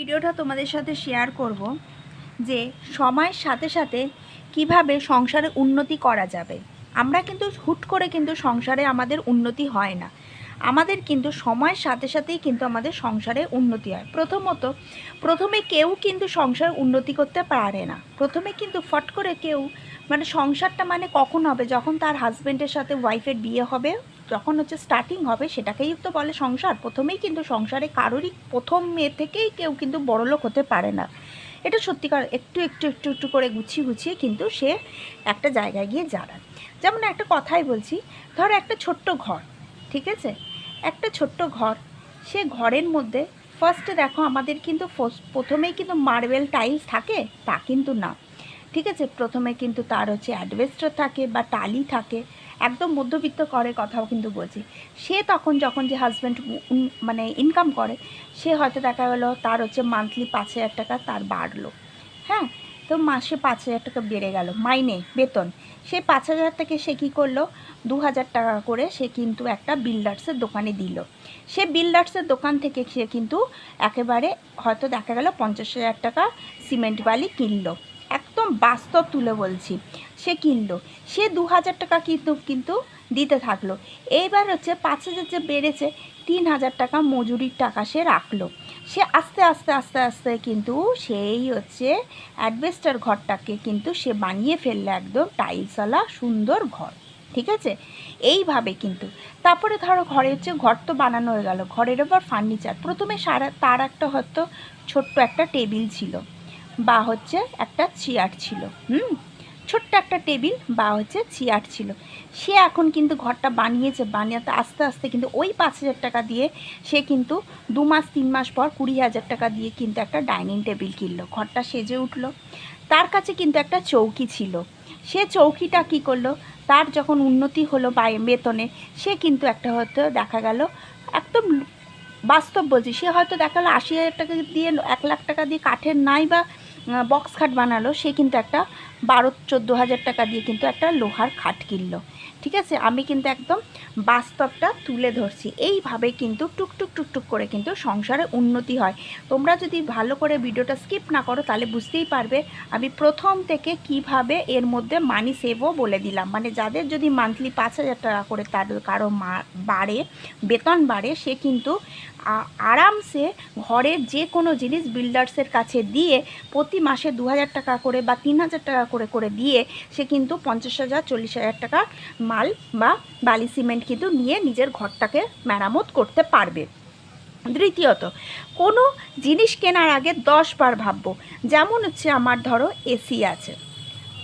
ভিডিওটা তোমাদের সাথে শেয়ার করব যে সময়ের সাথে সাথে কিভাবে সংসারে উন্নতি করা যাবে। আমরা কিন্তু হুট করে কিন্তু সংসারে আমাদের উন্নতি হয় না, আমাদের কিন্তু সময়ের সাথে সাথেই কিন্তু আমাদের সংসারে উন্নতি হয়। প্রথমে কেউ কিন্তু সংসার উন্নতি করতে পারে না। প্রথমে কিন্তু ফট করে কেউ সংসারটা কখন হবে, যখন তার হাজব্যান্ডের সাথে ওয়াইফের বিয়ে হবে, যখন স্টার্টিং হবে, সেটাকেই তো বলে সংসার। প্রথমেই কিন্তু সংসারে কারোরই প্রথম মেয়ে থেকেই কেউ কিন্তু বড়লোক হতে পারে না। এটা সত্যিকার একটু একটু একটু একটু করে গুছিয়ে গুছিয়ে কিন্তু সে একটা জায়গায় গিয়ে দাঁড়ায়। যেমন একটা কথাই বলছি, ধরো একটা ছোট্ট ঘর, ঠিক আছে, একটা ছোট্ট ঘর, সে ঘরের মধ্যে ফার্স্টে দেখো আমাদের কিন্তু প্রথমেই কিন্তু মার্বেল টাইলস থাকে তা কিন্তু না, ঠিক আছে। প্রথমে কিন্তু তার অ্যাডভেস্টার থাকে বা টালি থাকে, একদম মধ্যবিত্ত করে কথাও কিন্তু বলছি। সে তখন যখন যে হাজব্যান্ড ইনকাম করে, সে হয়তো দেখা গেলো তার মান্থলি 5,000 টাকা তার বাড়লো, হ্যাঁ, তো মাসে 5,000 টাকা বেড়ে গেল মাইনে বেতন। সে 5,000 থেকে সে কী করলো, 2,000 টাকা করে সে কিন্তু একটা বিল্ডার্সের দোকানে দিল। সে বিল্ডার্সের দোকান থেকে সে কিন্তু একেবারে হয়তো দেখা গেল 50,000 টাকা সিমেন্ট বালি কিনলো, একদম বাস্তব তুলে বলছি, সে কিনলো। সে 2,000 টাকা কিন্তু দিতে থাকলো। এইবার 5,000 যে বেড়েছে, 3,000 টাকা মজুরির টাকা সে রাখলো। সে আস্তে আস্তে আস্তে আস্তে কিন্তু সেই অ্যাডভেস্টার ঘরটাকে কিন্তু সে বানিয়ে ফেললো একদম টাইলসওয়ালা সুন্দর ঘর, ঠিক আছে। এইভাবে কিন্তু তারপরে ধরো ঘরে ঘর তো বানানো হয়ে গেল, ঘরের আবার ফার্নিচার। প্রথমে তার একটা হয়তো ছোট্ট একটা টেবিল ছিল বা একটা চেয়ার ছিল, ছোট্ট একটা টেবিল বা চেয়ার ছিল। সে এখন কিন্তু ঘরটা বানিয়ে আস্তে আস্তে কিন্তু ওই 5,000 টাকা দিয়ে সে কিন্তু 2 মাস 3 মাস পর 20,000 টাকা দিয়ে কিন্তু একটা ডাইনিং টেবিল কিনলো, ঘরটা সেজে উঠলো। তার কাছে কিন্তু একটা চৌকি ছিল, সে চৌকিটা কী করলো, তার যখন উন্নতি হলো বেতনে, সে কিন্তু একটা হয়তো দেখা গেল, একদম বাস্তব বলছি, সে হয়তো দেখা গেলো 80,000 টাকা দিয়ে 1 লাখ টাকা দিয়ে কাঠের নাই বা বক্স খাট বানালো, সে কিন্তু একটা 12-14,000 টাকা দিয়ে কিন্তু একটা লোহার খাট কিনলো, ঠিক আছে। আমি কিন্তু একদম বাস্তবটা তুলে ধরছি। এইভাবে কিন্তু টুকটুক টুকটুক করে কিন্তু সংসারে উন্নতি হয়। তোমরা যদি ভালো করে ভিডিওটা স্কিপ না করো তাহলে বুঝতেই পারবে আমি প্রথম থেকে কিভাবে এর মধ্যে মানি সেভও বলে দিলাম। যাদের যদি মান্থলি 5,000 টাকা করে তার কারো বেতন বাড়ে, সে কিন্তু আরামসে ঘরের যে কোনো জিনিস বিল্ডার্সের কাছে দিয়ে প্রতি মাসে 2,000 টাকা করে বা 3,000 টাকা করে করে দিয়ে সে কিন্তু 50,000 40,000 টাকা মাল বা বালি সিমেন্ট কিন্তু নিয়ে নিজের ঘরটাকে মেরামত করতে পারবে। দ্বিতীয়ত, কোনো জিনিস কেনার আগে 10 বার ভাববো। যেমন আমার ধরো এসি আছে,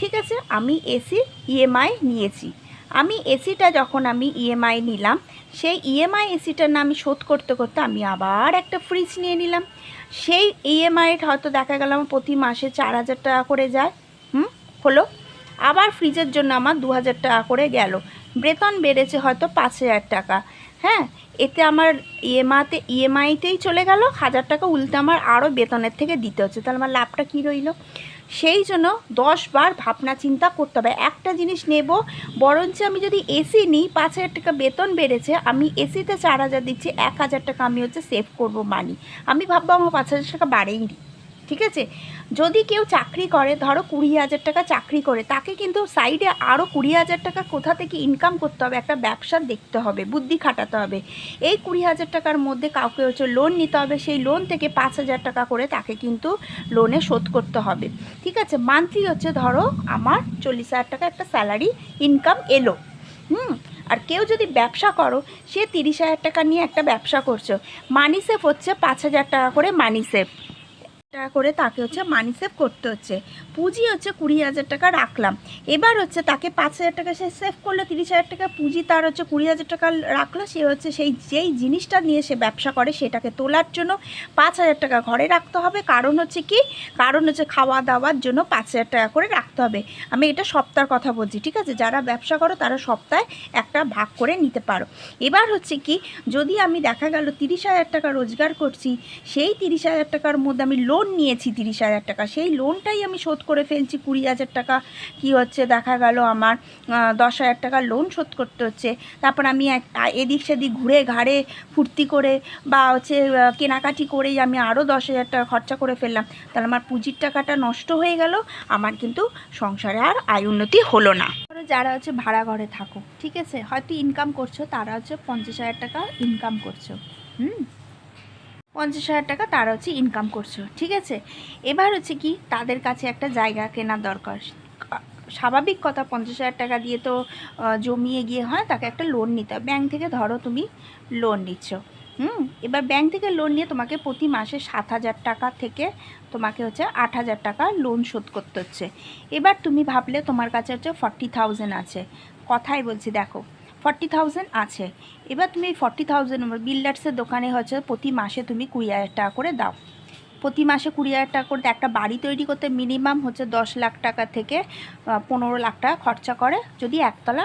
ঠিক আছে, আমি এসি ইএমআই নিয়েছি। আমি এসিটা যখন আমি ইএমআই নিলাম, সেই ইএমআই এসিটার না আমি শোধ করতে করতে আমি আবার একটা ফ্রিজ নিয়ে নিলাম। সেই ইএমআইটা হয়তো দেখা গেল আমার প্রতি মাসে 4,000 টাকা করে যায়, হলো। আবার ফ্রিজের জন্য আমার 2,000 টাকা করে গেল, বেতন বেড়েছে হয়তো 5,000 টাকা, হ্যাঁ, এতে আমার ইএমআইতেই চলে গেল 1,000 টাকা, উল্টে আমার আরও বেতনের থেকে দিতে হচ্ছে, তাহলে আমার লাভটা কী রইল? সেই জন্য 10 বার ভাবনা চিন্তা করতে হবে। একটা জিনিস নেব, বরঞ্চ আমি যদি এসি নিই, 5,000 টাকা বেতন বেড়েছে, আমি এসিতে 4,000 দিচ্ছি, 1,000 টাকা আমি সেভ করব মানি। আমি ভাববো আমার 5,000 টাকা বাড়েই নি, ঠিক আছে। যদি কেউ চাকরি করে, ধরো 20,000 টাকা চাকরি করে, তাকে কিন্তু সাইডে আরও 20,000 টাকা কোথা থেকে ইনকাম করতে হবে, একটা ব্যবসা দেখতে হবে, বুদ্ধি খাটাতে হবে। এই 20,000 টাকার মধ্যে কাউকে লোন নিতে হবে, সেই লোন থেকে 5,000 টাকা করে তাকে কিন্তু লোনে শোধ করতে হবে, ঠিক আছে। মান্থলি ধরো আমার 40,000 টাকা একটা স্যালারি ইনকাম এলো, আর কেউ যদি ব্যবসা করো, সে 30,000 টাকা নিয়ে একটা ব্যবসা করছো, মানি সেভ 5,000 টাকা করে মানি সেভ টাকা করে তাকে মানি সেভ করতে হচ্ছে। পুঁজি 20,000 টাকা রাখলাম, এবার তাকে 5,000 টাকা সে সেভ করলো, 30,000 টাকা পুঁজি তার 20,000 টাকা রাখলো। সে যেই জিনিসটা নিয়ে সে ব্যবসা করে সেটাকে তোলার জন্য 5,000 টাকা ঘরে রাখতে হবে। কারণ কি, কারণ খাওয়া দাওয়ার জন্য 5,000 টাকা করে রাখতে হবে। আমি এটা সপ্তাহের কথা বলছি, ঠিক আছে। যারা ব্যবসা করো তারা সপ্তাহে একটা ভাগ করে নিতে পারো। এবার কি, যদি আমি দেখা গেল 30,000 টাকা রোজগার করছি, সেই 30,000 টাকার মধ্যে আমি লোন লোন নিয়েছি 30,000 টাকা, সেই লোনটাই আমি শোধ করে ফেলছি 20,000 টাকা। কি হচ্ছে দেখা গেল আমার 10,000 টাকা লোন শোধ করতে হচ্ছে। তারপর আমি এদিক সেদিক ঘুরে ঘাড়ে ফুর্তি করে বা হচ্ছে কেনাকাটি করেই আমি আরও 10,000 টাকা খরচা করে ফেললাম। তাহলে আমার পুঁজির টাকাটা নষ্ট হয়ে গেল, আমার কিন্তু সংসারে আর আয় উন্নতি হলো না। যারা হচ্ছে ভাড়া ঘরে থাকো, ঠিক আছে, হয়তো ইনকাম করছো, তারা হচ্ছে 50,000 টাকা ইনকাম করছো, 50,000 টাকা তারা হচ্ছে ইনকাম করছো, ঠিক আছে। এবার হচ্ছে কি তাদের কাছে একটা জায়গা কেনার দরকার। স্বাভাবিক কথা, 50,000 টাকা দিয়ে তো জমিয়ে গিয়ে হয়, তাকে একটা লোন নিতে হয়। ব্যাংক থেকে ধরো তুমি লোন নিচ্ছ, এবার ব্যাংক থেকে লোন নিয়ে তোমাকে প্রতি মাসে 7,000 টাকা থেকে তোমাকে হচ্ছে 8,000 টাকা লোন শোধ করতে হচ্ছে। এবার তুমি ভাবলে তোমার কাছে হচ্ছে 40,000 আছে, কথাই বলছি, দেখো 40,000 আছে। এবার তুমি এই 40,000 বিল্ডার্সের দোকানে হচ্ছে প্রতি মাসে তুমি 20,000 টাকা করে দাও। প্রতি মাসে 20,000 টাকা করে একটা বাড়ি তৈরি করতে মিনিমাম হচ্ছে 10 লাখ টাকা থেকে 15 লাখ টাকা খরচা করে, যদি একতলা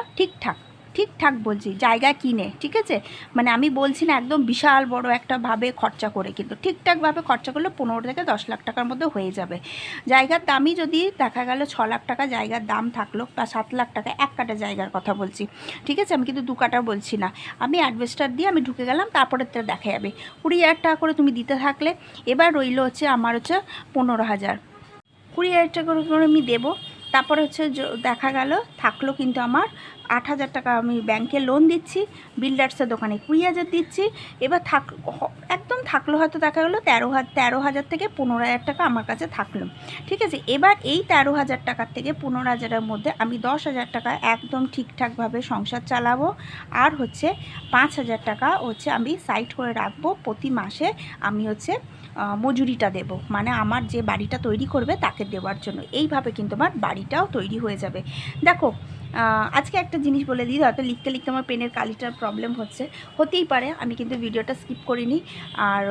ঠিকঠাক বলছি জায়গা কিনে, ঠিক আছে। মানে আমি বলছি না একদম বিশাল বড় একটা ভাবে খরচা করে, কিন্তু ঠিকঠাকভাবে খরচা করলে 15 থেকে 10 লাখ টাকার মধ্যে হয়ে যাবে। জায়গার দামই যদি দেখা গেল 6 লাখ টাকা জায়গার দাম থাকলো, বা 7 লাখ টাকা এক কাটা জায়গার কথা বলছি, ঠিক আছে, আমি কিন্তু 2 কাটা বলছি না। আমি অ্যাডভেস্টার দিয়ে আমি ঢুকে গেলাম, তারপরে তো দেখা যাবে 20,000 টাকা করে তুমি দিতে থাকলে। এবার রইল হচ্ছে আমার হচ্ছে 15,000, 20,000 টাকা করে আমি দেবো। তারপরে হচ্ছে দেখা গেল থাকলো কিন্তু আমার 8,000 টাকা আমি ব্যাংকে লোন দিচ্ছি, বিল্ডার্সের দোকানে 20,000 দিচ্ছি। এবার একদম থাকলো হয়তো দেখা গেলো 13,000 থেকে 15,000 টাকা আমার কাছে থাকলো, ঠিক আছে। এবার এই 13,000 টাকার থেকে 15,000-এর মধ্যে আমি 10,000 টাকা একদম ঠিকঠাকভাবে সংসার চালাবো, আর হচ্ছে 5,000 টাকা হচ্ছে আমি সাইড করে রাখবো। প্রতি মাসে আমি হচ্ছে মজুরিটা দেব, মানে আমার যে বাড়িটা তৈরি করবে তাকে দেওয়ার জন্য। এইভাবে কিন্তু আমার বাড়িটাও তৈরি হয়ে যাবে। দেখো আজকে একটা জিনিস বলে দিই, হয়তো লিখতে লিখতে আমার পেনের কালিটার প্রবলেম হতেই পারে, আমি কিন্তু ভিডিওটা স্কিপ করিনি। আর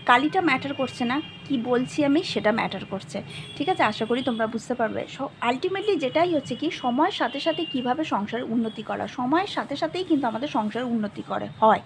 কালিটা ম্যাটার করছে না, কি বলছি আমি সেটা ম্যাটার করছে, ঠিক আছে। আশা করি তোমরা বুঝতে পারবে। আলটিমেটলি যেটাই হচ্ছে কি, সময়ের সাথে সাথে কীভাবে সংসারের উন্নতি করা, সময়ের সাথে সাথেই কিন্তু আমাদের সংসারের উন্নতি হয়।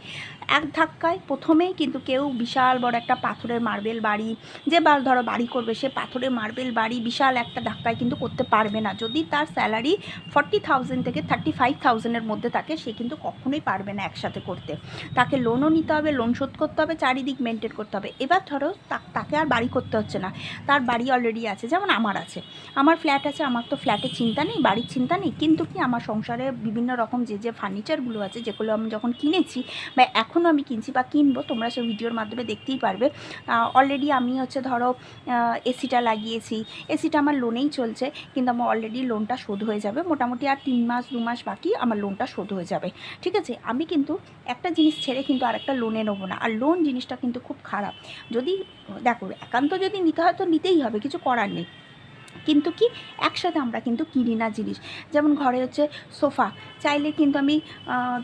এক ধাক্কায় প্রথমেই কিন্তু কেউ বিশাল বড় একটা পাথরের মার্বেল বাড়ি, যে ধরো বাড়ি করবে, সে পাথরের মার্বেল বাড়ি বিশাল একটা ধাক্কায় কিন্তু করতে পারবে না। যদি তার স্যালারি 40,000 থেকে 35,000-এর মধ্যে থাকে, সে কিন্তু কখনোই পারবে না একসাথে করতে। তাকে লোনও নিতে হবে, লোন শোধ করতে হবে, চারিদিক মেনটেন করতে হবে। এবার ধরো তাকে আর বাড়ি করতে হচ্ছে না, তার বাড়ি অলরেডি আছে, যেমন আমার আছে, আমার ফ্ল্যাট আছে, আমার তো ফ্ল্যাটের চিন্তা নেই, বাড়ির চিন্তা নেই। কিন্তু কি আমার সংসারে বিভিন্ন রকম যে ফার্নিচারগুলো আছে, যেগুলো আমি যখন কিনেছি বা এখনও আমি কিনছি বা কিনবো, তোমরা সেই ভিডিওর মাধ্যমে দেখতেই পারবে। অলরেডি আমি হচ্ছে ধরো এসিটা লাগিয়েছি, এসিটা আমার লোনেই চলছে, কিন্তু আমার অলরেডি লোনটা শোধ হয়ে যাবে মোটামুটি, আর 3 মাস 2 মাস বাকি আমার লোনটা শোধ হয়ে যাবে, ঠিক আছে। আমি কিন্তু একটা জিনিস ছেড়ে কিন্তু আরেকটা লোনে নেবো না। আর লোন জিনিসটা কিন্তু খুব খারাপ। যদি দেখো একান্ত যদি নিতে হয় তো নিতেই হবে, কিছু করার নেই। কিন্তু কি একসাথে আমরা কিন্তু কিনি না জিনিস। যেমন ঘরে হচ্ছে সোফা, চাইলে কিন্তু আমি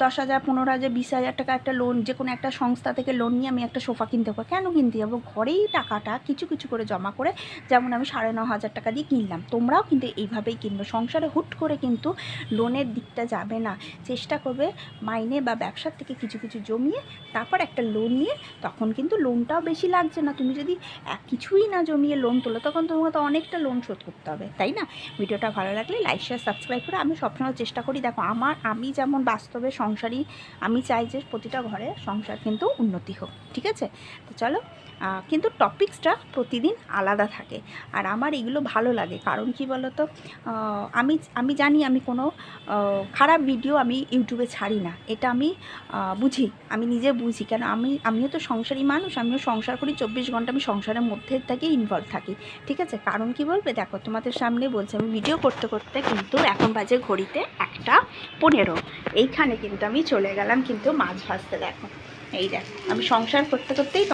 10,000 15,000 20,000 টাকা একটা লোন, যে কোনো একটা সংস্থা থেকে লোন নিয়ে আমি একটা সোফা কিনতে পারবো। কেন কিনতে যাবো? ঘরেই টাকাটা কিছু কিছু করে জমা করে, যেমন আমি 9,500 টাকা দিয়ে কিনলাম, তোমরাও কিন্তু এইভাবেই কিনবে। সংসারে হুট করে কিন্তু লোনের দিকটা যাবে না, চেষ্টা করবে মাইনে বা ব্যবসার থেকে কিছু কিছু জমিয়ে তারপর একটা লোন নিয়ে, তখন কিন্তু লোনটাও বেশি লাগছে না। তুমি যদি কিছুই না জমিয়ে লোন তোলো, তখন তোমাকে তো অনেকটা লোন শোধ করতে হবে, তাই না? ভিডিওটা ভালো লাগলে লাইক শেয়ার সাবস্ক্রাইব করে। আমি সবসময় চেষ্টা করি, দেখো আমি যেমন বাস্তবে সংসারী, আমি চাই যে প্রতিটা ঘরে সংসার কিন্তু উন্নতি হোক, ঠিক আছে। তো চলো, কিন্তু টপিকসটা প্রতিদিন আলাদা থাকে, আর আমার এগুলো ভালো লাগে। কারণ কি বলো তো, আমি জানি আমি কোনো খারাপ ভিডিও আমি ইউটিউবে ছাড়ি না, এটা আমি বুঝি, আমি নিজে বুঝি। কেন আমিও তো সংসারী মানুষ, আমিও সংসার করি, 24 ঘন্টা আমি সংসারের মধ্যে থেকে ইনভলভ থাকি, ঠিক আছে। কারণ কি বলবে, দেখো তোমাদের সামনে বলছি, আমি ভিডিও করতে করতে কিন্তু এখন বাজে ঘড়িতে 1:15, এইখানে কিন্তু আমি চলে গেলাম কিন্তু মাছ ভাজতে। দেখো এই দেখো, আমি সংসার করতে করতেই